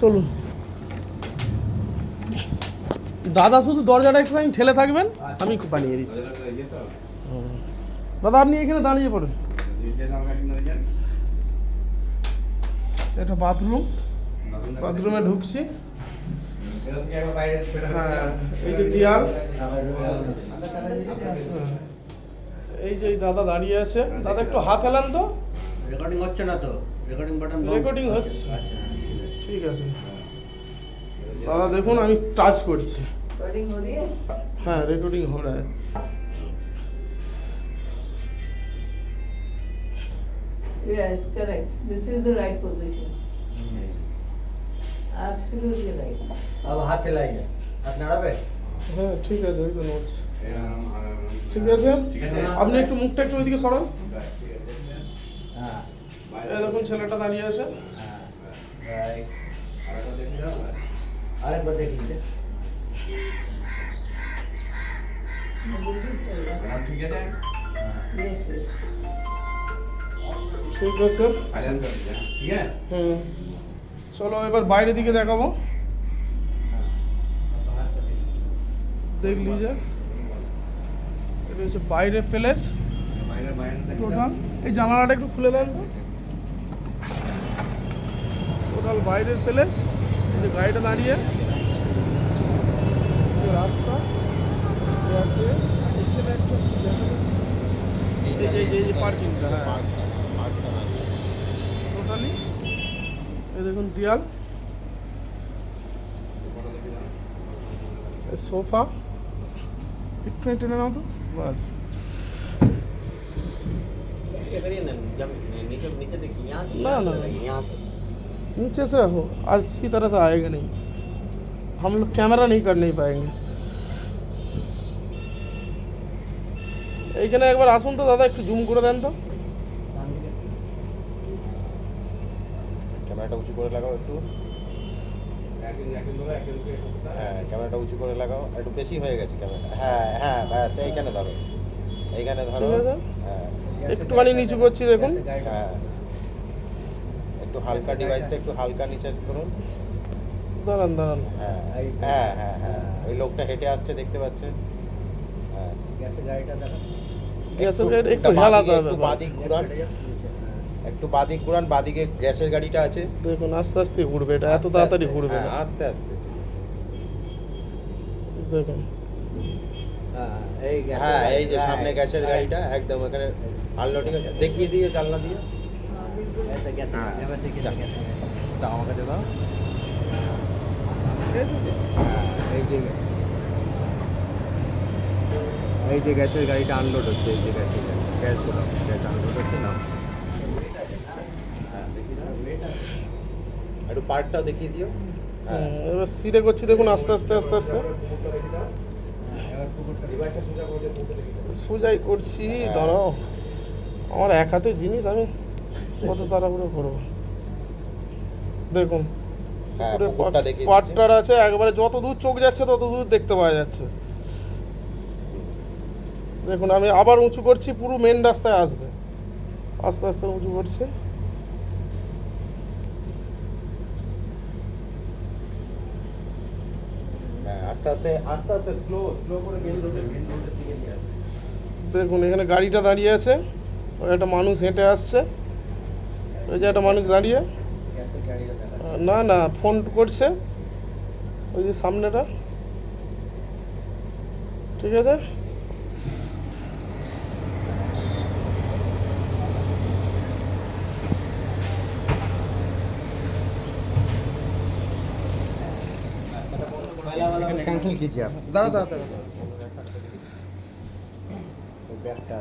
চলুন দাদা, শুধু দরজাটা একটুখানি ঠেলে থাকবেন, আমি বানিয়ে দিচ্ছি। দাদা আপনি এখানে দাঁড়িয়ে পড়ুন। এটা বাথরুম, বাথরুমে ঢুকছি। হ্যাঁ, এই যে দেয়াল, এই যে দাদা দাঁড়িয়ে আছে। দাদা একটু হাত হেলান তো। রেকর্ডিং হচ্ছে না তো? রেকর্ডিং বাটন রেকর্ডিং হচ্ছে। আচ্ছা ঠিক আছে দাদা, দেখুন আমি টাচ করছি। হ্যাঁ, রেকর্ডিং हो रहा है। Yes, correct. This is the right position. Absolutely right. अब हाथ हिलाइए, हाथ नाड़ाबे। হ্যাঁ ঠিক আছে, ওই তো নোটস। ঠিক আছে, আপনি একটু মুখটা একটু ওইদিকে সরান। हाँ এই দেখুন ছেলেটা দাঁড়িয়ে আছে। हाँ राइट। अरे बता दीजिए। ठीक है। Yes, yes. ঠিক আছে, साइलेंट कर दीजिए। ठीक है। হুম। চলো এবার বাইরের দিকে দেখাবো, দেখ লিজে। এটা হচ্ছে বাইরের প্লেস টোটাল। এই জানালাটা একটু খুলে দেন তো। টোটাল বাইরের প্লেস। এই যে গাড়িটা দাঁড়িয়ে, এই যে রাস্তা, এই আছে, এখানে একটা দেখা যাচ্ছে। এই যে পার্কিংটা, হ্যাঁ টোটালি। এই দেখুন দেয়াল, সোফা, একটু টেনে নাও তো, বাস। जब नीचे नीचे देखिए यहाँ से ना, ना। यहाँ से नीचे से हो अच्छी तरह से आएगा नहीं, हम लोग कैमरा नहीं कर नहीं पाएंगे। এইখানে একবার আসুন তো দাদা, একটু জুম করে দেন তো। ক্যামেরাটা উঁচু করে লাগাও একটু। হ্যাঁ, ক্যামেরাটা উঁচু করে লাগাও, একটু বেশি হয়ে গেছে ক্যামেরা। হ্যাঁ হ্যাঁ, ব্যাস এইখানে ধরো, এইখানে ধরো। ঠিক আছে, হ্যাঁ একটুখানি নিচু করছি দেখুন। হ্যাঁ, একটু হালকা, ডিভাইসটা একটু হালকা নিচে করুন। দাঁড়ান দাঁড়ান, হ্যাঁ হ্যাঁ হ্যাঁ হ্যাঁ, ওই লোকটা হেঁটে আসছে দেখতে পাচ্ছেন। হ্যাঁ, कैसे गाड़ीটা দেখো। গ্যাসের গাড়ি একটু হেলাতে হবে। একটু বাদিক ঘুরান, একটু বাদিক ঘুরান। বাদিকে গ্যাসের গাড়িটা আছে, দেখুন আস্তে আস্তে ঘুরবে, এটা এত তাড়াতাড়ি ঘুরবে না। হ্যাঁ, আস্তে আস্তে। দেখুন হ্যাঁ এই হ্যাঁ, এই যে সামনে গ্যাসের গাড়িটা একদম এখানে আনলো। ঠিক আছে, দেখিয়ে দিয়ে জানলা দিয়ে। ऐसे कैसे हाँ। এবার দেখি চল। कैसे দাও আমার কাছে দাও। ঠিক আছে। হ্যাঁ, এই যে গ্যাসের গাড়িটা আনলোড হচ্ছে, এই যে গ্যাসের গাড়ি, গ্যাসগুলো গ্যাস আনলোড হচ্ছে না। হ্যাঁ, দেখি দাও। একটু পার্টটাও দেখিয়ে দিও। হ্যাঁ, এবার সিটে করছি দেখুন, আস্তে আস্তে আস্তে আস্তে সোজাই করছি। দাঁড়াও, আমার এক হাতে জিনিস, আমি কত তাড়াহুড়ো করবো। দেখুন হ্যাঁ, পুরো পুকুরটা দেখিয়ে দিচ্ছি। পাটটার আছে, একবারে যত দূর চোখ যাচ্ছে তত দূর দেখতে পাওয়া যাচ্ছে। দেখুন আমি আবার উঁচু করছি, পুরো মেন রাস্তায় আসবে। আস্তে আস্তে উঁচু করছি। হ্যাঁ, আস্তে আস্তে আস্তে আস্তে স্লো স্লো করে মেন রোডের দিকে নিয়ে আসে। দেখুন এখানে গাড়িটা দাঁড়িয়ে আছে, ওই একটা মানুষ হেঁটে আসছে, ওই যে একটা মানুষ দাঁড়িয়ে, कैसे गाड़ीটা দেখা। না না ফোন করছে, ওই যে সামনেটা। ঠিক আছে, पहला वाला कैंसिल कीजिए आप। দাঁড়া দাঁড়া দাঁড়া। बैकটা